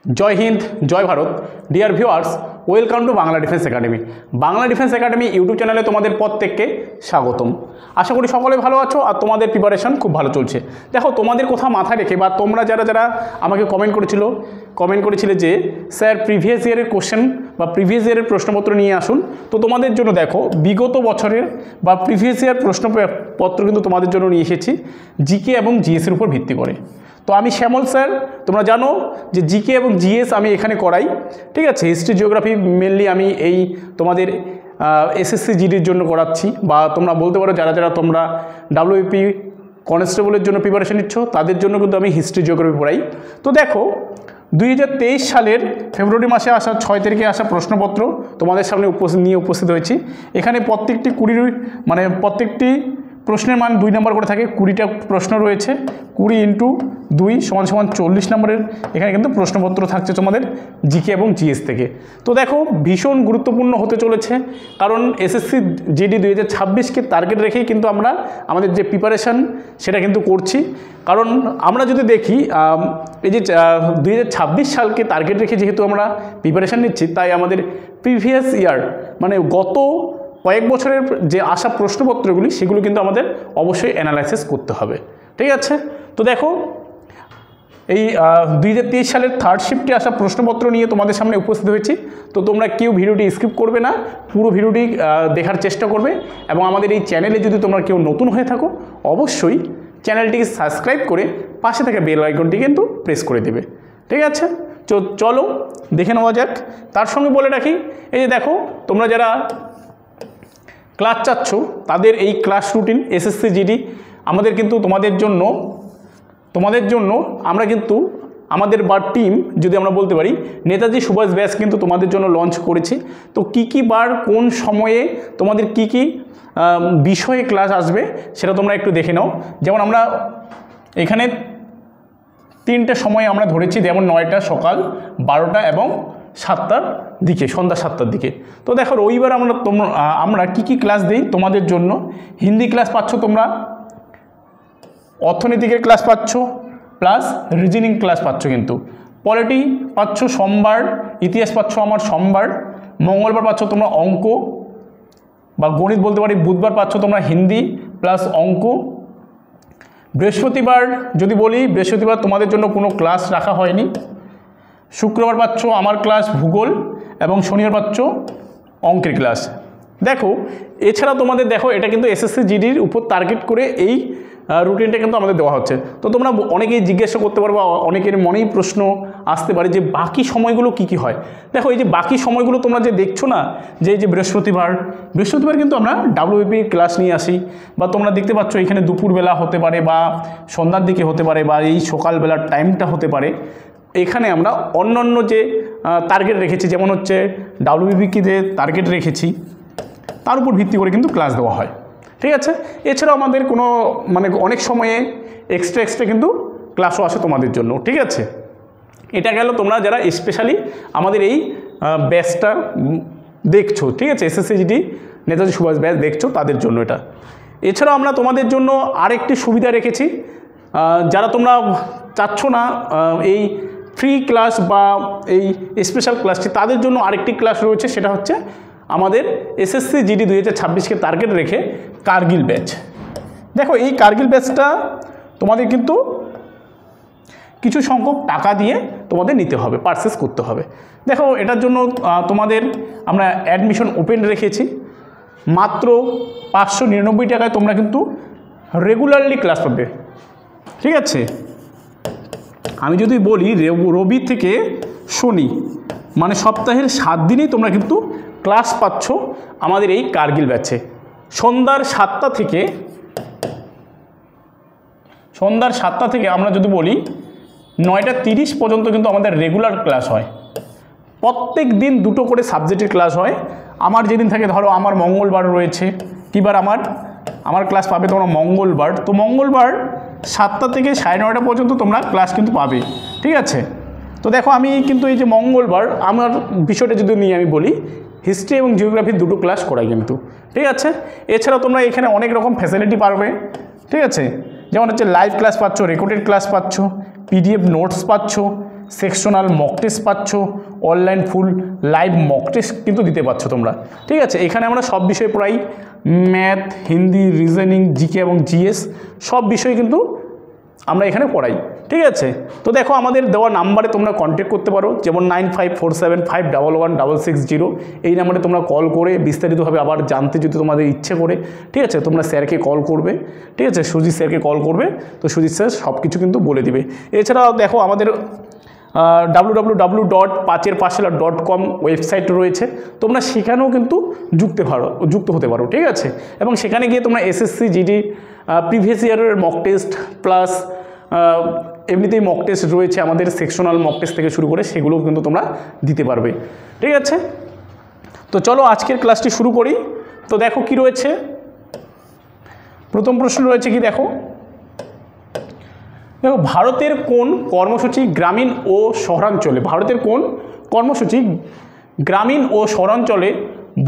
জয় হিন্দ, জয় Bharat. Dear viewers, welcome to Bangla defence academy. Bangla defence academy YouTube চ্যানেলে তোমাদের প্রত্যেককে স্বাগতম। আশা করি সকলে ভালো আছো আর তোমাদের প্রিপারেশন খুব ভালো চলছে। দেখো, তোমাদের কথা মাথায় রেখে বা তোমরা যারা আমাকে কমেন্ট করেছিলে যে স্যার প্রিভিয়াস ইয়ারের কোশ্চেন বা প্রিভিয়াস ইয়ারের প্রশ্নপত্র নিয়ে আসুন। তো তোমাদের জন্য দেখো, বিগত বছরের বা প্রিভিয়াস ইয়ার প্রশ্নপত্র কিন্তু তোমাদের জন্য নিয়ে এসেছি জিকে এবং জিএসের উপর ভিত্তি করে। তো আমি শ্যামল স্যার, তোমরা জানো যে জিকে এবং জিএস আমি এখানে করাই, ঠিক আছে। হিস্ট্রি জিওগ্রাফি মেনলি আমি এই তোমাদের এসএসসি জিডির জন্য করাচ্ছি, বা তোমরা বলতে পারো যারা তোমরা ডাব্লিউপি কনস্টেবলের জন্য প্রিপারেশন নিচ্ছ তাদের জন্য কিন্তু আমি হিস্ট্রি জিওগ্রাফি পড়াই। তো দেখো, 2023 সালের ফেব্রুয়ারি মাসে আসা 6 তারিখে আসা প্রশ্নপত্র তোমাদের সামনে উপস্থিত হয়েছি। এখানে প্রত্যেকটি প্রত্যেকটি প্রশ্নের মান 2 নম্বর করে থাকে। 20টা প্রশ্ন রয়েছে, 20 × 2 = 40 নম্বরের এখানে কিন্তু প্রশ্নপত্র থাকছে তোমাদের জিকে এবং জিএস থেকে। তো দেখো, ভীষণ গুরুত্বপূর্ণ হতে চলেছে, কারণ এসএসসি জিডি 2026কে টার্গেট রেখেই কিন্তু আমরা আমাদের যে প্রিপারেশান সেটা কিন্তু করছি। কারণ আমরা যদি দেখি, এই যে 2026 সালকে টার্গেট রেখে যেহেতু আমরা প্রিপারেশান নিচ্ছি, তাই আমাদের প্রিভিয়াস ইয়ার গত কয়েক বছরের যে আসা প্রশ্নপত্রগুলি সেগুলো কিন্তু আমাদের অবশ্যই অ্যানালাইসিস করতে হবে, ঠিক আছে। তো দেখো, এই 2023 সালের থার্ড শিফটে আসা প্রশ্নপত্র নিয়ে তোমাদের সামনে উপস্থিত হয়েছি। তো তোমরা কেউ ভিডিওটি স্কিপ করবে না, পুরো ভিডিওটি দেখার চেষ্টা করবে। এবং আমাদের এই চ্যানেলে যদি তোমরা কেউ নতুন হয়ে থাকো, অবশ্যই চ্যানেলটিকে সাবস্ক্রাইব করে পাশে থাকা বেল আইকনটি কিন্তু প্রেস করে দেবে, ঠিক আছে। তো চলো দেখে নেওয়া যাক। তার সঙ্গে বলে রাখি, এই যে দেখো, তোমরা যারা ক্লাস চাচ্ছ তাদের এই ক্লাস রুটিন এসএসসি জিডি আমাদের কিন্তু তোমাদের জন্য আমরা কিন্তু আমাদের টিম যদি আমরা বলতে পারি নেতাজি সুভাষ ব্যাচ কিন্তু তোমাদের জন্য লঞ্চ করেছি। তো কি বার কোন সময়ে তোমাদের কি বিষয়ে ক্লাস আসবে সেটা তোমরা একটু দেখে নাও। যেমন আমরা এখানে 3টে সময় আমরা ধরেছি, যেমন 9টা সকাল, 12টা এবং 7টার দিকে, সন্ধ্যা 7টার দিকে। তো দেখো, রবিবার আমরা কি ক্লাস দিই তোমাদের জন্য। হিন্দি ক্লাস পাচ্ছ তোমরা, অর্থনীতিকের ক্লাস পাচ্ছ, প্লাস রিজনিং ক্লাস পাচ্ছ কিন্তু। পলিটি পাচ্ছ সোমবার, ইতিহাস পাচ্ছ আমার সোমবার, মঙ্গলবার পাচ্ছ তোমরা অঙ্ক বা গণিত বলতে পারি, বুধবার পাচ্ছ তোমরা হিন্দি প্লাস অঙ্ক। বৃহস্পতিবার যদি বলি, বৃহস্পতিবার তোমাদের জন্য কোনো ক্লাস রাখা হয়নি। শুক্রবার পাচ্ছ আমার ক্লাস ভূগোল এবং শনিবার পাচ্ছ অঙ্কের ক্লাস। দেখো, এছাড়া তোমাদের দেখো, এটা কিন্তু এসএসসি জিডির উপর টার্গেট করে এই রুটিনটা কিন্তু আমাদের দেওয়া হচ্ছে। তো তোমরা অনেকেই জিজ্ঞাসা করতে পারো, অনেকের মনেই প্রশ্ন আসতে পারে যে বাকি সময়গুলো কি হয়। দেখো, এই যে বাকি সময়গুলো তোমরা যে দেখছো না, যে এই যে বৃহস্পতিবার কিন্তু আমরা ডাব্লিউপি ক্লাস নিয়ে আসি, বা তোমরা দেখতে পাচ্ছ এখানে দুপুরবেলা হতে পারে বা সন্ধ্যার দিকে হতে পারে বা এই সকালবেলার টাইমটা হতে পারে। এখানে আমরা অন্যান্য যে টার্গেট রেখেছি, যেমন হচ্ছে ডাব্লিউবিপিতে টার্গেট রেখেছি, তার উপর ভিত্তি করে কিন্তু ক্লাস দেওয়া হয়, ঠিক আছে। এছাড়াও আমাদের কোনো অনেক সময়ে এক্সট্রা কিন্তু ক্লাসও আসে তোমাদের জন্য, ঠিক আছে। এটা গেল তোমরা যারা স্পেশালি আমাদের এই ব্যাচটা দেখছো, ঠিক আছে, SSC GD Netaji Subhash batch দেখছো তাদের জন্য এটা। এছাড়াও আমরা তোমাদের জন্য আরেকটি সুবিধা রেখেছি, যারা তোমরা চাচ্ছ না এই ফ্রি ক্লাস বা এই স্পেশাল ক্লাসটি, তাদের জন্য আরেকটি ক্লাস রয়েছে। সেটা হচ্ছে আমাদের এসএসসি জিডি 2026কে টার্গেট রেখে কার্গিল ব্যাচ। দেখো, এই কার্গিল ব্যাচটা তোমাদের কিন্তু কিছু সংখ্যক টাকা দিয়ে তোমাদের নিতে হবে, পারচেস করতে হবে। দেখো, এটার জন্য তোমাদের আমরা অ্যাডমিশন ওপেন রেখেছি। মাত্র 599 টাকায় তোমরা কিন্তু রেগুলারলি ক্লাস পাবে, ঠিক আছে। আমি যদি বলি রবি থেকে শনি, সপ্তাহের 7 দিনেই তোমরা কিন্তু ক্লাস পাচ্ছ আমাদের এই কার্গিল ব্যাচে। সন্ধ্যার 7টা থেকে আমরা যদি বলি 9টা 30 পর্যন্ত কিন্তু আমাদের রেগুলার ক্লাস হয়। প্রত্যেক দিন 2টো করে সাবজেক্টের ক্লাস হয়। আমার যেদিন থাকে, ধরো আমার মঙ্গলবার রয়েছে, কিবার আমার ক্লাস পাবে তোমরা মঙ্গলবার। তো মঙ্গলবার 7টা থেকে 9:30 পর্যন্ত তোমরা ক্লাস কিন্তু পাবে, ঠিক আছে। তো দেখো, আমি কিন্তু এই যে মঙ্গলবার আমার বিষয়টা যদি নিয়ে আমি বলি, হিস্ট্রি এবং জিওগ্রাফির 2টো ক্লাস করাই কিন্তু, ঠিক আছে। এছাড়াও তোমরা এখানে অনেক রকম ফ্যাসিলিটি পাবে, ঠিক আছে। যেমন হচ্ছে লাইভ ক্লাস পাচ্ছ, রেকর্ডেড ক্লাস পাচ্ছ, পিডিএফ নোটস পাচ্ছ, সেকশনাল মক টেস্ট পাচ্ছ, online full live mock test কিন্তু দিতে পারছো তোমরা। ঠিক আছে, এখানে আমরা সব বিষয় পড়াই, ম্যাথ, হিন্দি, রিজনিং, জিকে এবং জিএস সব বিষয় কিন্তু আমরা এখানে পড়াই। ঠিক আছে, তো দেখো আমাদের দেওয়া নাম্বারে তোমরা কন্ট্যাক্ট করতে পারো, যেমন 9547511660 এই নাম্বারে তোমরা কল করে বিস্তারিতভাবে আবার জানতে যদি তোমাদের ইচ্ছে করে, ঠিক আছে, তোমরা স্যারকে কল করবে। ঠিক আছে, সুজিত স্যারকে কল করবে, তো সুজিত স্যার সব কিছু কিন্তু বলে দিবে। এছাড়াও দেখো আমাদের www.পাঁচেরপাঠশালা.com ওয়েবসাইট রয়েছে, তোমরা সেখানেও কিন্তু যুক্ত হতে পারো। ঠিক আছে, এবং সেখানে গিয়ে তোমরা এসএসসি জিডি প্রিভিয়াস ইয়ারের মক টেস্ট প্লাস এমনিতেই মক টেস্ট রয়েছে আমাদের, সেকশনাল মক টেস্ট থেকে শুরু করে সেগুলোও কিন্তু তোমরা দিতে পারবে। ঠিক আছে, তো চলো আজকের ক্লাসটি শুরু করি। তো দেখো কি রয়েছে, প্রথম প্রশ্ন রয়েছে কি দেখো, ভারতের কোন কর্মসূচি গ্রামীণ ও শহরাঞ্চলে, ভারতের কোন কর্মসূচি গ্রামীণ ও শহরাঞ্চলে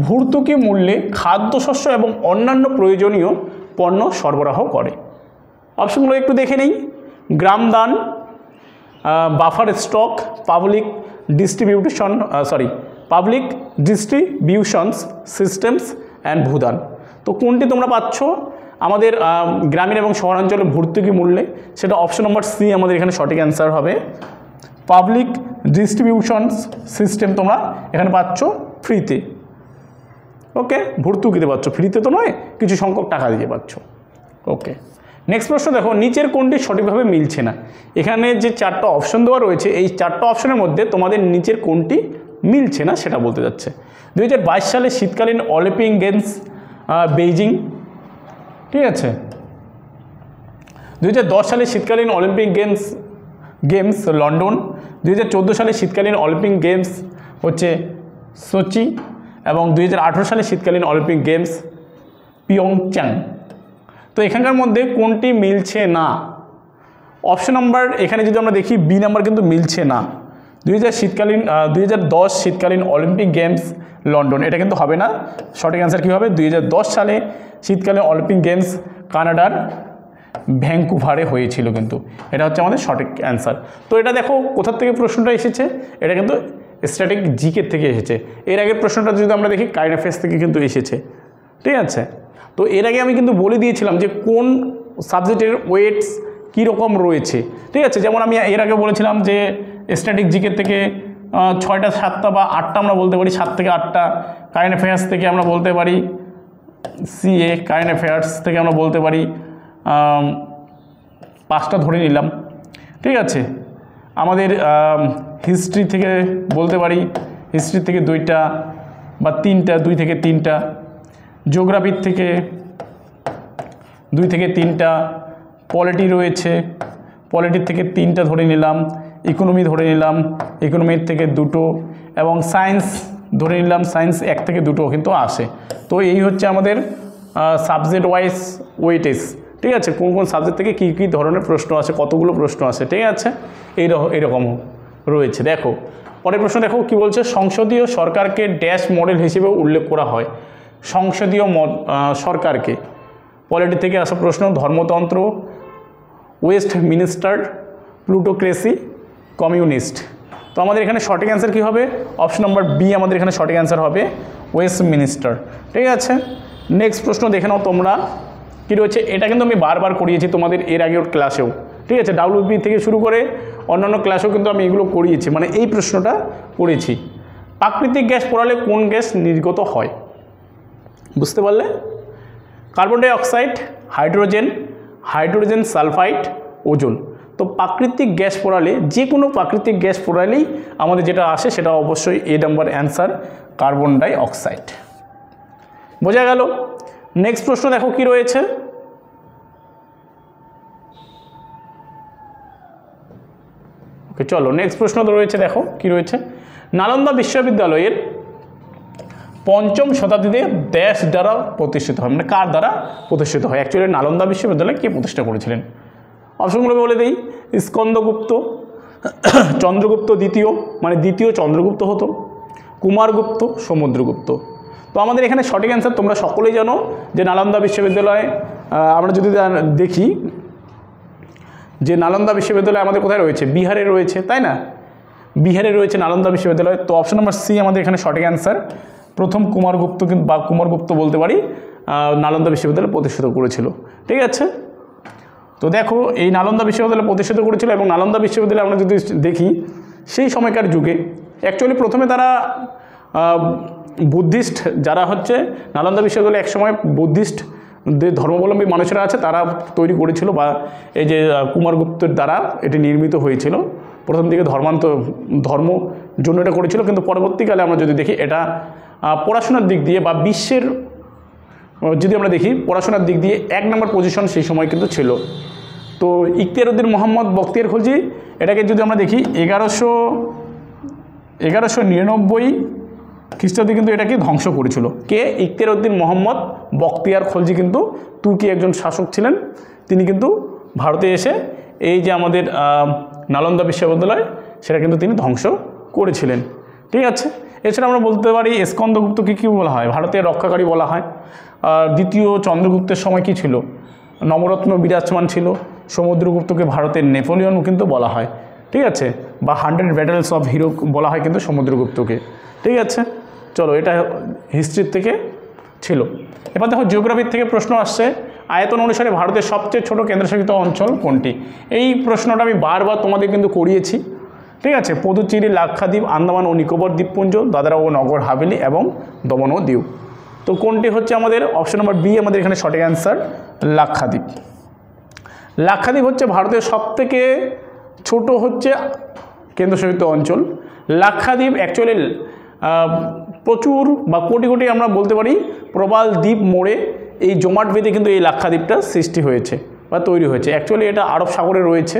ভর্তুকি মূল্যে খাদ্যশস্য এবং অন্যান্য প্রয়োজনীয় পণ্য সরবরাহ করে? অপশনগুলো একটু দেখে নেই। Gramdan, buffer stock, public distributions systems and Bhoodan. তো কোনটি তোমরা পাচ্ছ আমাদের গ্রামীণ এবং শহরাঞ্চলে ভর্তুকি মূল্যে? সেটা অপশন নম্বর সি আমাদের এখানে সঠিক অ্যান্সার হবে। পাবলিক ডিস্ট্রিবিউশনস সিস্টেম তোমরা এখানে পাচ্ছ ফ্রিতে। ওকে, ভর্তুকিতে পাচ্ছ, ফ্রিতে তো নয়, কিছু সংখ্যক টাকা দিয়ে পাচ্ছ। ওকে, নেক্সট প্রশ্ন দেখো, নিচের কোনটি সঠিকভাবে মিলছে না? এখানে যে 4টা অপশন দেওয়া রয়েছে, এই 4টা অপশনের মধ্যে তোমাদের নিচের কোনটি মিলছে না সেটা বলতে যাচ্ছে। 2022 সালে শীতকালীন অলিম্পিক গেমস বেইজিং, ঠিক আছে, 2010 সালে শীতকালীন অলিম্পিক গেমস লন্ডন, 2014 সালে শীতকালীন অলিম্পিক গেমস হচ্ছে সোচি, এবং 2018 সালে শীতকালীন অলিম্পিক গেমস পিয়ংচাং। তো এখানকার মধ্যে কোনটি মিলছে না? অপশন নাম্বার এখানে যদি আমরা দেখি বি নাম্বার কিন্তু মিলছে না। 2010 শীতকালীন অলিম্পিক গেমস লন্ডন, এটা কিন্তু হবে না। সঠিক অ্যান্সার কী হবে? 2010 সালে শীতকালীন অলিম্পিক গেমস কানাডার ভ্যাঙ্কুভারে হয়েছিল, কিন্তু এটা হচ্ছে আমাদের সঠিক অ্যান্সার। তো এটা দেখো কোথার থেকে প্রশ্নটা এসেছে, এটা কিন্তু স্ট্যাটিক জিকে থেকে এসেছে। এর আগের প্রশ্নটা যদি আমরা দেখি কারেন্ট অ্যাফেয়ার্স থেকে কিন্তু এসেছে। ঠিক আছে, তো এর আগে আমি কিন্তু বলে দিয়েছিলাম যে কোন সাবজেক্টের ওয়েটস কীরকম রয়েছে। ঠিক আছে, যেমন আমি এর আগে বলেছিলাম যে স্ট্যাটিক জিকে থেকে 6টা 7টা বা 8টা আমরা বলতে পারি, 7 থেকে 8টা। কারেন্ট অ্যাফেয়ার্স থেকে আমরা বলতে পারি সিএ, কারেন্ট অ্যাফেয়ার্স থেকে আমরা বলতে পারি 5টা ধরে নিলাম। ঠিক আছে, আমাদের হিস্ট্রি থেকে বলতে পারি, হিস্ট্রি থেকে 2টা বা 3টা, 2 থেকে 3টা। জিওগ্রাফির থেকে 2 থেকে 3টা। পলিটি রয়েছে, পলিটির থেকে 3টা ধরে নিলাম। ইকোনমি ধরে নিলাম, ইকোনমির থেকে 2টো, এবং সায়েন্স ধরে নিলাম, সায়েন্স 1 থেকে 2টো কিন্তু আসে। তো এই হচ্ছে আমাদের সাবজেক্ট ওয়াইজ ওয়েটেজ। ঠিক আছে, কোন কোন সাবজেক্ট থেকে কী কী ধরনের প্রশ্ন আসে, কতগুলো প্রশ্ন আসে। ঠিক আছে, এইরকম রয়েছে। দেখো পরের প্রশ্ন দেখো কি বলছে, সংসদীয় সরকারকে ড্যাশ মডেল হিসেবে উল্লেখ করা হয়। সংসদীয় সরকারকে, পলিটি থেকে আসা প্রশ্ন, ধর্মতন্ত্র, ওয়েস্ট মিনিস্টার, প্লুটোক্রেসি, কমিউনিস্ট। তো আমাদের এখানে সঠিক অ্যান্সার কী হবে? অপশন নম্বর বি আমাদের এখানে সঠিক অ্যান্সার হবে, ওয়েস্ট মিনিস্টার। ঠিক আছে, নেক্সট প্রশ্ন দেখে নাও তোমরা কী রয়েছে। এটা কিন্তু আমি বারবার করিয়েছি তোমাদের এর আগের ক্লাসেও। ঠিক আছে, ডাব্লিউবি থেকে শুরু করে অন্যান্য ক্লাসেও কিন্তু আমি এগুলো করিয়েছি, মানে এই প্রশ্নটা করেছি। প্রাকৃতিক গ্যাস পোড়ালে কোন গ্যাস নির্গত হয়? বুঝতে পারলে? Carbon die oxide, hydrogen sulphide, ozone. তো প্রাকৃতিক গ্যাস পোড়ালে, যে কোনো প্রাকৃতিক গ্যাস পোড়ালেই আমাদের যেটা আসে সেটা অবশ্যই এ number answer, carbon die oxide. বোঝা গেল? নেক্সট প্রশ্ন দেখো কি রয়েছে। ওকে, চলো নেক্সট প্রশ্ন তো রয়েছে, দেখো কি রয়েছে। নালন্দা বিশ্ববিদ্যালয়ের 5ম শতাব্দীতে দেশ দ্বারা প্রতিষ্ঠিত হয়, মানে কার দ্বারা প্রতিষ্ঠিত হয়? অ্যাকচুয়ালি নালন্দা বিশ্ববিদ্যালয় কে প্রতিষ্ঠা করেছিলেন? অপশনগুলো বলে দিই, স্কন্দগুপ্ত, চন্দ্রগুপ্ত দ্বিতীয়, মানে দ্বিতীয় চন্দ্রগুপ্ত হতো, কুমারগুপ্ত, সমুদ্রগুপ্ত। তো আমাদের এখানে সঠিক অ্যান্সার তোমরা সকলেই জানো যে নালন্দা বিশ্ববিদ্যালয়, আমরা যদি দেখি যে নালন্দা বিশ্ববিদ্যালয় আমাদের কোথায় রয়েছে? বিহারে রয়েছে, তাই না? বিহারে রয়েছে নালন্দা বিশ্ববিদ্যালয়। তো অপশন নাম্বার সি আমাদের এখানে সঠিক অ্যান্সার। প্রথম কুমারগুপ্ত কিন্তু বা কুমারগুপ্ত বলতে পারি নালন্দা বিশ্ববিদ্যালয় প্রতিষ্ঠিত করেছিল। ঠিক আছে, তো দেখো এই নালন্দা বিশ্ববিদ্যালয় প্রতিষ্ঠিত করেছিল এবং নালন্দা বিশ্ববিদ্যালয় আমরা যদি দেখি সেই সময়কার যুগে অ্যাকচুয়ালি প্রথমে তারা বুদ্ধিস্ট যারা হচ্ছে নালন্দা বিশ্ববিদ্যালয়ে একসময় বুদ্ধিস্ট যে ধর্মাবলম্বী মানুষেরা আছে তারা তৈরি করেছিল বা এই যে কুমারগুপ্তের দ্বারা এটি নির্মিত হয়েছিল। প্রথম দিকে ধর্ম জন্য এটা করেছিল, কিন্তু পরবর্তীকালে আমরা যদি দেখি এটা পড়াশোনার দিক দিয়ে বা বিশ্বের যদি আমরা দেখি পড়াশোনার দিক দিয়ে 1 নম্বর পজিশন সেই সময় কিন্তু ছিল। তো ইখতিয়ারউদ্দিন মোহাম্মদ বখতিয়ার খলজি এটাকে যদি আমরা দেখি 1199 খ্রিস্টাব্দে কিন্তু এটাকে ধ্বংস করেছিল। কে? ইখতিয়ারউদ্দিন মোহাম্মদ বখতিয়ার খলজি কিন্তু তুর্কি একজন শাসক ছিলেন। তিনি কিন্তু ভারতে এসে এই যে আমাদের নালন্দা বিশ্ববিদ্যালয় সেটা কিন্তু তিনি ধ্বংস করেছিলেন। ঠিক আছে, এছাড়া আমরা বলতে পারি স্কন্দগুপ্তকে কী বলা হয়? ভারতের রক্ষাকারী বলা হয়। আর দ্বিতীয় চন্দ্রগুপ্তের সময় কি ছিল? নবরত্ন বিরাজমান ছিল। সমুদ্রগুপ্তকে ভারতের নেপোলিয়ন কিন্তু বলা হয়। ঠিক আছে, বা 100 ব্যাটেলস অফ হিরো বলা হয় কিন্তু সমুদ্রগুপ্তকে। ঠিক আছে, চলো এটা হিস্ট্রির থেকে ছিল। এবার দেখো জিওগ্রাফির থেকে প্রশ্ন আসছে, আয়তন অনুসারে ভারতের সবচেয়ে ছোট কেন্দ্রশাসিত অঞ্চল কোনটি? এই প্রশ্নটা আমি বারবার তোমাদের কিন্তু করিয়েছি। ঠিক আছে, পুদুচেরি, লাক্ষাদ্বীপ, আন্দামান ও নিকোবর দ্বীপপুঞ্জ, দাদরা ও নগর হাভেলি এবং দমন ও দিউ। তো কোনটি হচ্ছে আমাদের অপশন নাম্বার বি আমাদের এখানে সঠিক অ্যান্সার, লাক্ষাদ্বীপ। লাক্ষাদ্বীপ হচ্ছে ভারতের সবথেকে ছোট হচ্ছে কেন্দ্রশাসিত অঞ্চল। লাক্ষাদ্বীপ অ্যাকচুয়ালি প্রচুর বা কোটি কোটি আমরা বলতে পারি প্রবাল দ্বীপ মোড়ে এই জমাট বেঁধে কিন্তু এই লাক্ষাদ্বীপটা সৃষ্টি হয়েছে বা তৈরি হয়েছে। অ্যাকচুয়ালি এটা আরব সাগরে রয়েছে।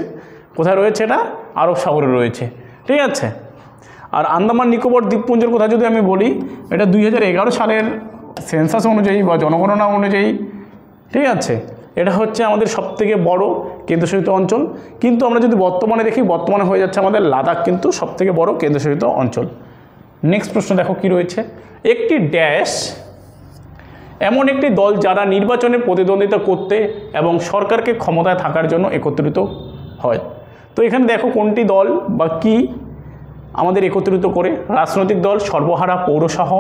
কোথায় রয়েছে? এটা আরব সাগরে রয়েছে। ঠিক আছে, আর আন্দামান নিকোবর দ্বীপপুঞ্জের কথা যদি আমি বলি, এটা 2011 সালের সেন্সাস অনুযায়ী বা জনগণনা অনুযায়ী, ঠিক আছে, এটা হচ্ছে আমাদের সবথেকে বড় কেন্দ্রশাসিত অঞ্চল। কিন্তু আমরা যদি বর্তমানে দেখি, বর্তমানে হয়ে যাচ্ছে আমাদের লাদাখ কিন্তু সবথেকে বড় কেন্দ্রশাসিত অঞ্চল। নেক্সট প্রশ্ন দেখো কি রয়েছে, একটি ড্যাশ এমন একটি দল যারা নির্বাচনে প্রতিদ্বন্দ্বিতা করতে এবং সরকারকে ক্ষমতায় থাকার জন্য একত্রিত হয়। তো এখানে দেখো কোনটি দল বা কি আমাদের একত্রিত করে? রাজনৈতিক দল, সর্বহারা, পৌরসহ,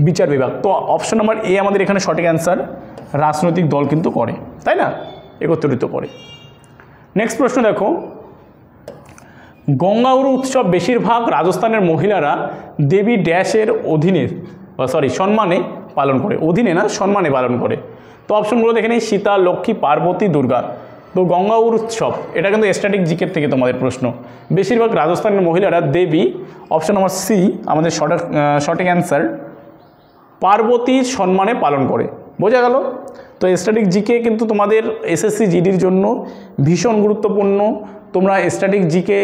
বিচার বিভাগ। তো অপশন নাম্বার এ আমাদের এখানে সঠিক অ্যান্সার, রাজনৈতিক দল কিন্তু করে, তাই না, একত্রিত করে। নেক্সট প্রশ্ন দেখো, গঙ্গাউর উৎসব বেশিরভাগ রাজস্থানের মহিলারা দেবী ড্যাশের সম্মানে পালন করে। অধীনে না, সম্মানে পালন করে। তো অপশনগুলো দেখে নিই, সীতা, লক্ষ্মী, পার্বতী, দুর্গা। তো গঙ্গাউর উৎসব এটা কিন্তু স্ট্যাটিক জিকের থেকে তোমাদের প্রশ্ন। বেশিরভাগ রাজস্থানের মহিলারা দেবী, অপশন নাম্বার সি আমাদের সঠিক অ্যান্সার, পার্বতীর সম্মানে পালন করে। বোঝা গেল? তো স্ট্যাটিক জিকে কিন্তু তোমাদের এসএসসি জিডির জন্য ভীষণ গুরুত্বপূর্ণ। তোমরা স্ট্যাটিক জিকে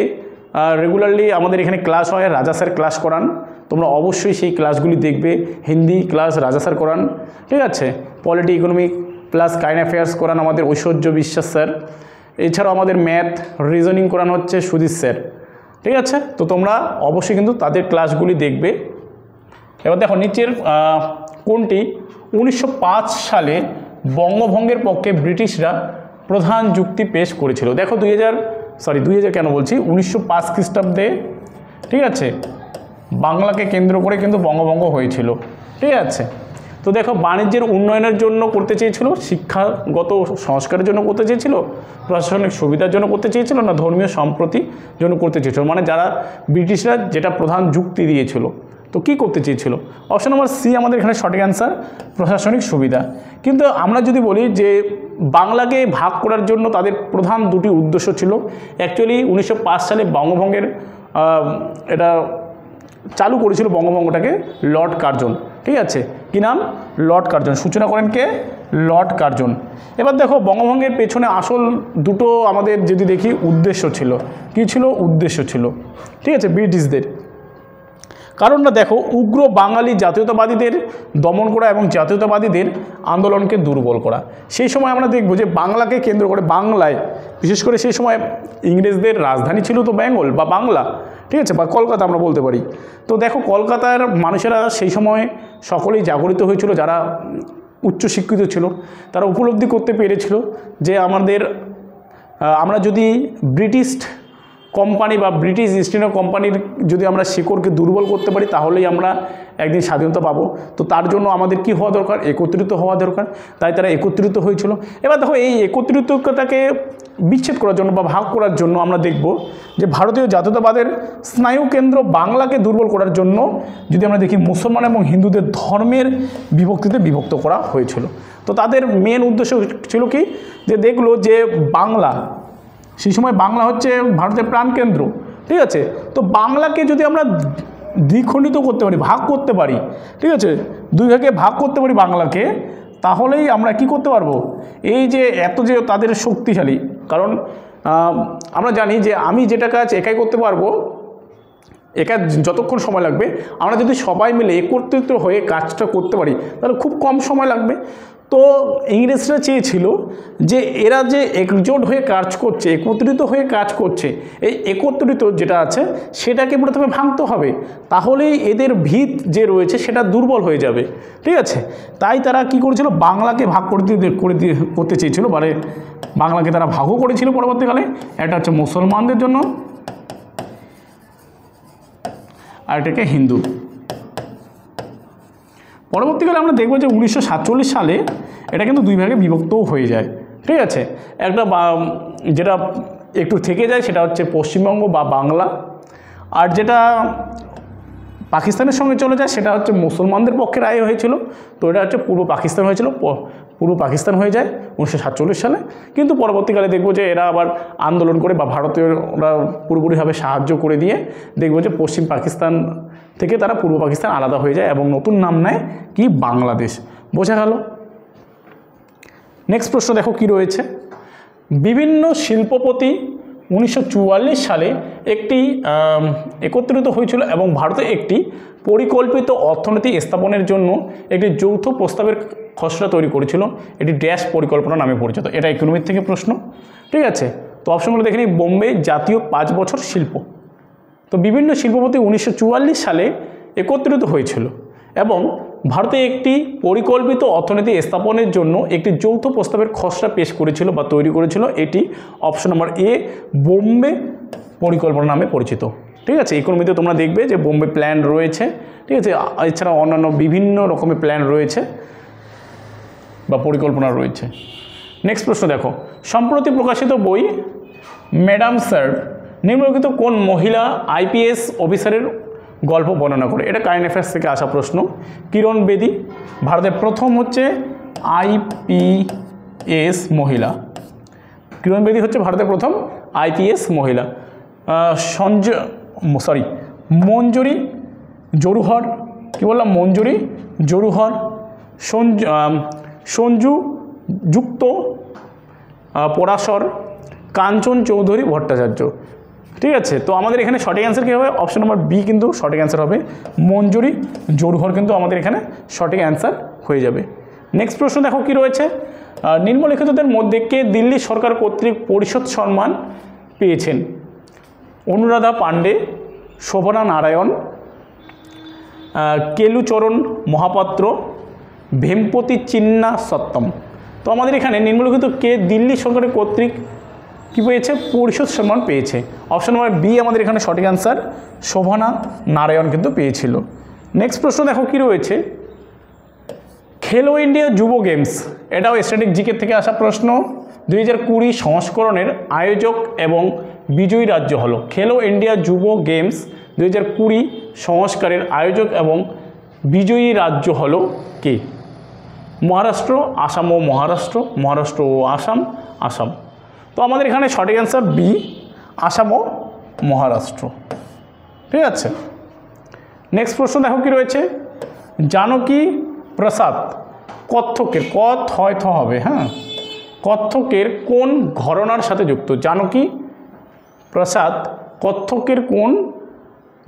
রেগুলারলি আমাদের এখানে ক্লাস হয়, রাজা স্যার ক্লাস করান, তোমরা অবশ্যই সেই ক্লাসগুলি দেখবে। হিন্দি ক্লাস রাজা স্যার করান, ঠিক আছে, polity, economic plus current affairs করান আমাদের ঐশ্বর্য বিশ্বাস স্যার। এছাড়াও আমাদের ম্যাথ, রিজনিং করানো হচ্ছে সুদীপ স্যার। ঠিক আছে, তো তোমরা অবশ্যই কিন্তু তাদের ক্লাসগুলি দেখবে। এবার দেখো নিচের কোনটি 1905 সালে বঙ্গভঙ্গের পক্ষে ব্রিটিশরা প্রধান যুক্তি পেশ করেছিল? দেখো 1905 খ্রিস্টাব্দে, ঠিক আছে, বাংলাকে কেন্দ্র করে কিন্তু বঙ্গভঙ্গ হয়েছিল। ঠিক আছে, তো দেখো বাণিজ্যের উন্নয়নের জন্য করতে চেয়েছিল, শিক্ষাগত সংস্কারের জন্য করতে চেয়েছিল, প্রশাসনিক সুবিধার জন্য করতে চেয়েছিল, না ধর্মীয় সম্প্রতির জন্য করতে চেয়েছিল? মানে যারা ব্রিটিশরা যেটা প্রধান যুক্তি দিয়েছিল, তো কি করতে চেয়েছিল? অপশন নাম্বার সি আমাদের এখানে সঠিক অ্যান্সার, প্রশাসনিক সুবিধা। কিন্তু আমরা যদি বলি যে বাংলাকে ভাগ করার জন্য তাদের প্রধান দুটি উদ্দেশ্য ছিল। অ্যাকচুয়ালি 1905 সালে বঙ্গভঙ্গের এটা চালু করেছিল বঙ্গভঙ্গটাকে লর্ড কার্জন। ঠিক আছে, কি নাম? Lord Curzon. সূচনা করেন কে? Lord Curzon. এবার দেখো বঙ্গভঙ্গের পেছনে আসল দুটো আমাদের যদি দেখি উদ্দেশ্য ছিল। কি ছিল? উদ্দেশ্য ছিল, ঠিক আছে, ব্রিটিশদের। কারণটা দেখো, উগ্র বাঙালি জাতীয়তাবাদীদের দমন করা এবং জাতীয়তাবাদীদের আন্দোলনকে দুর্বল করা। সেই সময় আমরা দেখব যে বাংলাকে কেন্দ্র করে, বাংলায় বিশেষ করে সেই সময় ইংরেজদের রাজধানী ছিল তো বেঙ্গল বা বাংলা, ঠিক আছে, বা কলকাতা আমরা বলতে পারি। তো দেখো কলকাতার মানুষেরা সেই সময় সকলেই জাগরিত হয়েছিল, যারা উচ্চশিক্ষিত ছিল তারা উপলব্ধি করতে পেরেছিল যে আমরা যদি ব্রিটিশ কোম্পানি বা ব্রিটিশ ইস্ট ইন্ডিয়া কোম্পানির যদি আমরা শিকড়কে দুর্বল করতে পারি তাহলেই আমরা একদিন স্বাধীনতা পাবো। তো তার জন্য আমাদের কি হওয়া দরকার? একত্রিত হওয়া দরকার। তাই তারা একত্রিত হয়েছিল। এবার দেখো এই একত্রিততাকে বিচ্ছেদ করার জন্য বা ভাগ করার জন্য আমরা দেখব যে ভারতীয় জাতীয়তাবাদের স্নায়ু কেন্দ্র বাংলাকে দুর্বল করার জন্য যদি আমরা দেখি মুসলমান এবং হিন্দুদের ধর্মের বিভক্তিতে বিভক্ত করা হয়েছিল। তো তাদের মেন উদ্দেশ্য ছিল কি, যে দেখলো যে বাংলা, সেই সময় বাংলা হচ্ছে ভারতের প্রাণকেন্দ্র, ঠিক আছে। তো বাংলাকে যদি আমরা দ্বিখণ্ডিত করতে পারি, ভাগ করতে পারি, ঠিক আছে, দুই ভাগে ভাগ করতে পারি বাংলাকে, তাহলেই আমরা কি করতে পারবো? এই যে এত যে তাদের শক্তিশালী, কারণ আমরা জানি যে আমি যেটা কাজ একাই করতে পারবো, একা যতক্ষণ সময় লাগবে, আমরা যদি সবাই মিলে একত্রিত হয়ে কাজটা করতে পারি তাহলে খুব কম সময় লাগবে। তো ইংরেজরা চেয়েছিল যে এরা যে একজোট হয়ে কাজ করছে, একত্রিত হয়ে কাজ করছে, এই একত্রিত যেটা আছে সেটাকে প্রথমে ভাঙতে হবে, তাহলেই এদের ভিত যে রয়েছে সেটা দুর্বল হয়ে যাবে, ঠিক আছে। তাই তারা কি করেছিল, বাংলাকে ভাগ করতে চেয়েছিল, মানে বাংলাকে তারা ভাগও করেছিল পরবর্তীকালে। এটা হচ্ছে মুসলমানদের জন্য, আর এটাকে হিন্দু। পরবর্তীকালে আমরা দেখব যে 1947 সালে এটা কিন্তু দুই ভাগে বিভক্তও হয়ে যায়, ঠিক আছে। একটা যেটা একটু থেকে যায় সেটা হচ্ছে পশ্চিমবঙ্গ বা বাংলা, আর যেটা পাকিস্তানের সঙ্গে চলে যায় সেটা হচ্ছে মুসলমানদের পক্ষে রায় হয়েছিল। তো এটা হচ্ছে পূর্ব পাকিস্তান হয়েছিল, পূর্ব পাকিস্তান হয়ে যায় 1947 সালে। কিন্তু পরবর্তীকালে দেখব যে এরা আবার আন্দোলন করে বা ভারতীয়রা পুরোপুরিভাবে সাহায্য করে দিয়ে দেখব যে পশ্চিম পাকিস্তান থেকে তারা পূর্ব পাকিস্তান আলাদা হয়ে যায় এবং নতুন নাম নেয় কি, বাংলাদেশ। বোঝা গেল? নেক্সট প্রশ্ন দেখো কি রয়েছে। বিভিন্ন শিল্পপতি 1944 সালে একটি একত্রিত হয়েছিল এবং ভারতে একটি পরিকল্পিত অর্থনীতি স্থাপনের জন্য একটি যৌথ প্রস্তাবের খসড়া তৈরি করেছিল। এটি ড্যাশ পরিকল্পনা নামে পরিচিত। এটা ইকোনমিক থেকে প্রশ্ন, ঠিক আছে। তো অপশনগুলো দেখে নিই। বোম্বে জাতীয় 5 বছর শিল্প। তো বিভিন্ন শিল্পপতি 1944 সালে একত্রিত হয়েছিল এবং ভারতে একটি পরিকল্পিত অর্থনীতি স্থাপনের জন্য একটি যৌথ প্রস্তাবের খসড়া পেশ করেছিল বা তৈরি করেছিল। এটি অপশন নম্বর এ, বোম্বে পরিকল্পনা নামে পরিচিত, ঠিক আছে। ইকোনমিতে তোমরা দেখবে যে বোম্বে প্ল্যান রয়েছে, ঠিক আছে। এছাড়া অন্যান্য বিভিন্ন রকমের প্ল্যান রয়েছে বা পরিকল্পনা রয়েছে। নেক্সট প্রশ্ন দেখো। সম্প্রতি প্রকাশিত বই ম্যাডাম স্যার নিম্নলিখিত কোন মহিলা IPS অফিসারের গল্প বর্ণনা করে? এটা কারেন্ট অ্যাফেয়ার্স থেকে আসা প্রশ্ন। কিরণ বেদি ভারতের প্রথম হচ্ছে IPS মহিলা। কিরণ বেদি হচ্ছে ভারতের প্রথম IPS মহিলা। মঞ্জুরি জরুহর, কি বললাম, মঞ্জুরি জরুহর, সঞ্জু যুক্ত পরাশর, কাঞ্চন চৌধুরী ভট্টাচার্য, ঠিক আছে। তো আমাদের এখানে সঠিক অ্যান্সার কী হবে? অপশন নম্বর বি কিন্তু সঠিক অ্যান্সার হবে। মঞ্জুরি জরুহর কিন্তু আমাদের এখানে সঠিক অ্যান্সার হয়ে যাবে। নেক্সট প্রশ্ন দেখো কি রয়েছে। নিম্নলিখিতদের মধ্যে কে দিল্লি সরকার কর্তৃক পরিষদ সম্মান পেয়েছেন? অনুরাধা পাণ্ডে, শোভনা নারায়ণ, কেলুচরণ মহাপাত্র, ভেমপতি চিন্না সত্তম। তো আমাদের এখানে নিম্নলিখিত কে দিল্লি সরকারের কর্তৃক কী পেয়েছে? পরিষদ সম্মান পেয়েছে। অপশন নম্বর বি আমাদের এখানে সঠিক অ্যান্সার। শোভনা নারায়ণ কিন্তু পেয়েছিল। নেক্সট প্রশ্ন দেখো কি রয়েছে। খেলো ইন্ডিয়া যুব গেমস, এটাও স্ট্যাটিক জিকে থেকে আসা প্রশ্ন। 2020 সংস্করণের আয়োজক এবং বিজয়ী রাজ্য হলো। খেলো ইন্ডিয়া যুব গেমস 2020 সংস্কারের আয়োজক এবং বিজয়ী রাজ্য হলো কে? মহারাষ্ট্র, আসাম ও মহারাষ্ট্র, মহারাষ্ট্র ও আসাম, আসাম। তো আমাদের এখানে সঠিক অ্যান্সার বি, আসাম ও মহারাষ্ট্র, ঠিক আছে। নেক্সট প্রশ্ন দেখো কি রয়েছে। জানকী প্রসাদ কত্থকের, হয় থ হবে, হ্যাঁ, কত্থকের কোন ঘরানার সাথে যুক্ত? জানকী প্রসাদ কত্থকের কোন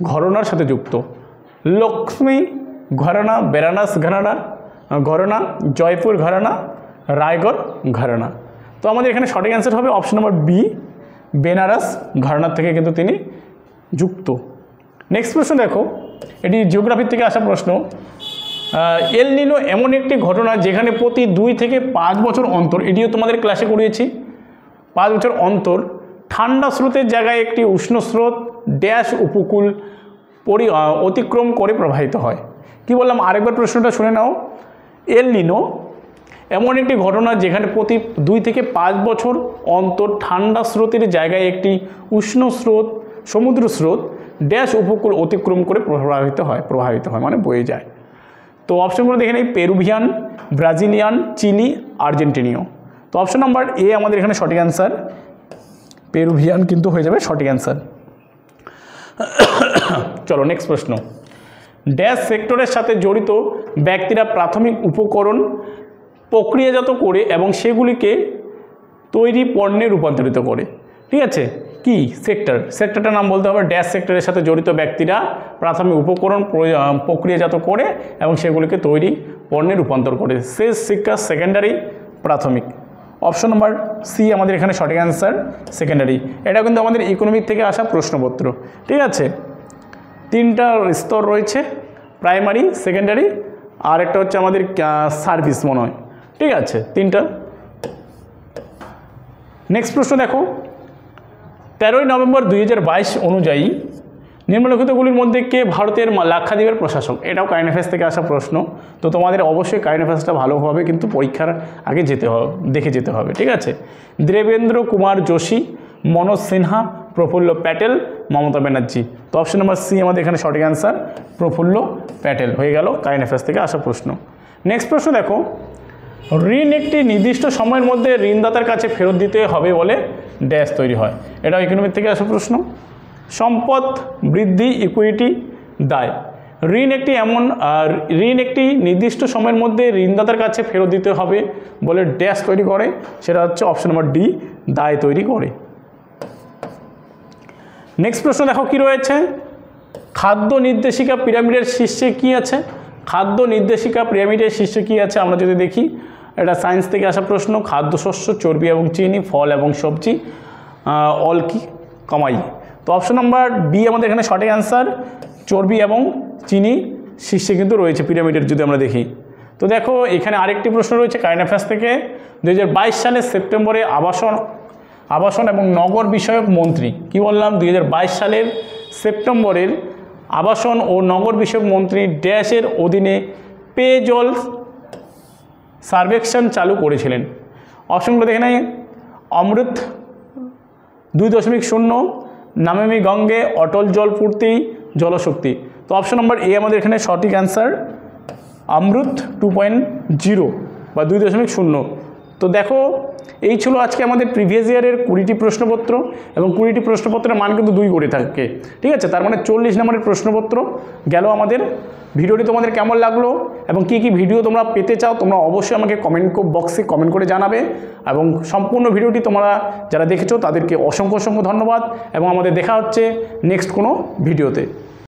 ঘরানার সাথে যুক্ত? লক্ষ্মী ঘরানা, বেনারস ঘরানা, জয়পুর ঘরানা, রায়গড় ঘরানা। তো আমাদের এখানে সঠিক অ্যান্সার হবে অপশন নম্বর বি, বেনারস ঘরানার থেকে কিন্তু তিনি যুক্ত। নেক্সট প্রশ্ন দেখো, এটি জিওগ্রাফি থেকে আসা প্রশ্ন। এল নিনো এমন একটি ঘটনা যেখানে প্রতি 2 থেকে 5 বছর অন্তর, এটিও তোমাদের ক্লাসে করিয়েছি, 5 বছর অন্তর ঠান্ডা স্রোতের জায়গায় একটি উষ্ণ স্রোত ড্যাশ উপকূল অতিক্রম করে প্রবাহিত হয়। কি বললাম আরেকবার প্রশ্নটা শুনে নাও। এল নিনো এমন একটি ঘটনা যেখানে প্রতি 2 থেকে 5 বছর অন্তর ঠান্ডা স্রোতের জায়গায় একটি উষ্ণ স্রোত সমুদ্র স্রোত ড্যাশ উপকূল অতিক্রম করে প্রবাহিত হয় মানে বয়ে যায়। তো অপশনগুলো দেখে নেই, পেরুভিয়ান, ব্রাজিলিয়ান, চিলি, আর্জেন্টিনীয়। তো অপশন নাম্বার এ আমাদের এখানে সঠিক অ্যান্সার, পেরুভিয়ান কিন্তু হয়ে যাবে সঠিক অ্যান্সার। চলো নেক্সট প্রশ্ন। ড্যাশ সেক্টরের সাথে জড়িত ব্যক্তিরা প্রাথমিক উপকরণ প্রক্রিয়াজাত করে এবং সেগুলিকে তৈরি পণ্যে রূপান্তরিত করে। ঠিক আছে, কি সেক্টরটার নাম বলতে হবে। ড্যাশ সেক্টরের সাথে জড়িত ব্যক্তিরা প্রাথমিক উপকরণ প্রক্রিয়াজাত করে এবং সেগুলিকে তৈরি পণ্যে রূপান্তর করে। শেষ শিক্ষা সেকেন্ডারি প্রাথমিক। অপশন নাম্বার সি আমাদের এখানে সঠিক অ্যান্সার, সেকেন্ডারি। এটা কিন্তু আমাদের ইকোনমিক থেকে আসা প্রশ্নপত্র। ঠিক আছে, 3টা স্তর রয়েছে, প্রাইমারি, সেকেন্ডারি আর একটা হচ্ছে আমাদের সার্ভিস মনে হয়। ঠিক আছে, 3টা। নেক্সট প্রশ্ন দেখো, 13ই নভেম্বর 2022 অনুযায়ী নিম্নলিখিতগুলির মধ্যে কে ভারতের লাক্ষাদ্বীপের প্রশাসক? এটাও কারেন্ট অ্যাফেয়ার্স থেকে আসা প্রশ্ন। তো তোমাদের অবশ্যই কারেন্ট অ্যাফেয়ার্সটা ভালোভাবে কিন্তু পরীক্ষার আগে দেখে যেতে হবে। ঠিক আছে, দেবেন্দ্র কুমার যোশী, মনোজ সিনহা, প্রফুল্ল প্যাটেল, মমতা ব্যানার্জি। তো অপশন নাম্বার সি আমাদের এখানে সঠিক অ্যান্সার, প্রফুল্ল প্যাটেল হয়ে গেল কারেন্ট অ্যাফেয়ার্স থেকে আসা প্রশ্ন। নেক্সট প্রশ্ন দেখো, ঋণ একটি নির্দিষ্ট সময়ের মধ্যে ঋণদাতার কাছে ফেরত দিতে হবে বলে ড্যাশ তৈরি হয়। এটাও ইকোনমিক থেকে আসা প্রশ্ন। সম্পদ বৃদ্ধি, ইকুইটি, দায়। ঋণ একটি নির্দিষ্ট সময়ের মধ্যে ঋণদাতার কাছে ফেরত দিতে হবে বলে ড্যাশ তৈরি করে, সেটা হচ্ছে অপশন নাম্বার ডি, দায় তৈরি করে। নেক্সট প্রশ্ন দেখো কি রয়েছে, খাদ্য নির্দেশিকা পিরামিডের শীর্ষে কি আছে? খাদ্য নির্দেশিকা পিরামিডের শীর্ষে কি আছে আমরা যদি দেখি, এটা সায়েন্স থেকে আসা প্রশ্ন। খাদ্যশস্য, চর্বি এবং চিনি, ফল এবং সবজি, অল কি কামাই। তো অপশন নাম্বার বি আমাদের এখানে সঠিক অ্যান্সার, চর্বি এবং চিনি শীর্ষে কিন্তু রয়েছে পিরামিডের যদি আমরা দেখি। তো দেখো এখানে আরেকটি প্রশ্ন রয়েছে কারেন্ট অ্যাফেয়ার্স থেকে, 2022 সালের সেপ্টেম্বরে আবাসন এবং নগর বিষয়ক মন্ত্রী, কি বললাম 2022 সালের সেপ্টেম্বরের আবাসন ও নগর বিষয়ক মন্ত্রী ড্যাশের অধীনে পেয়জল সার্ভেকশন চালু করেছিলেন। অপশনগুলো দেখে নেই, অমৃত 2.0, নামামি গঙ্গে, অটল জল পূর্তি, জলশক্তি। তো অপশন নম্বর এ আমাদের এখানে সঠিক অ্যান্সার, অমৃত 2.0 বা 2.0। তো দেখো এই ছিল আজকে আমাদের প্রিভিয়াস ইয়ারের 20টি প্রশ্নপত্র এবং 20টি প্রশ্নপত্রের মান কিন্তু 2 করে থাকে। ঠিক আছে, তার মানে 40 নম্বরের প্রশ্নপত্র গেল আমাদের। ভিডিওটি তোমাদের কেমন লাগলো এবং কি কি ভিডিও তোমরা পেতে চাও তোমরা অবশ্যই আমাকে কমেন্ট বক্সে কমেন্ট করে জানাবে। এবং সম্পূর্ণ ভিডিওটি তোমরা যারা দেখেছো তাদেরকে অসংখ্য ধন্যবাদ এবং আমাদের দেখা হচ্ছে নেক্সট কোনো ভিডিওতে।